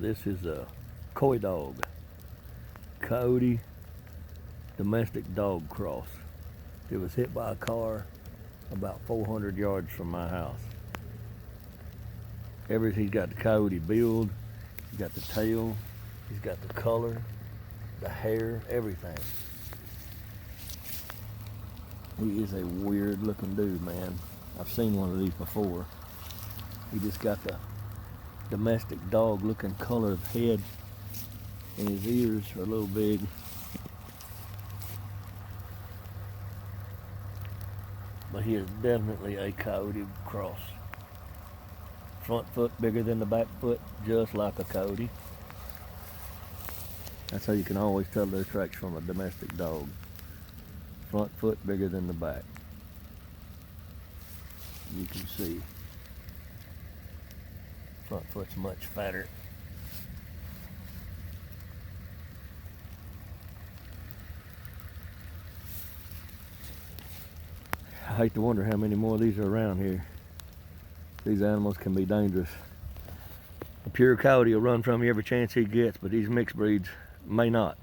This is a Coy-Dog, coyote domestic dog cross. It was hit by a car about 400 yards from my house. He's got the coyote build, he's got the tail, he's got the color, the hair, everything. He is a weird looking dude, man. I've seen one of these before. He just got the domestic dog looking color of head, and his ears are a little big. But he is definitely a coyote cross. Front foot bigger than the back foot, just like a coyote. That's how you can always tell their tracks from a domestic dog. Front foot bigger than the back. You can see. Front foot's much fatter. I hate to wonder how many more of these are around here. These animals can be dangerous. A pure coyote will run from you every chance he gets, but these mixed breeds may not.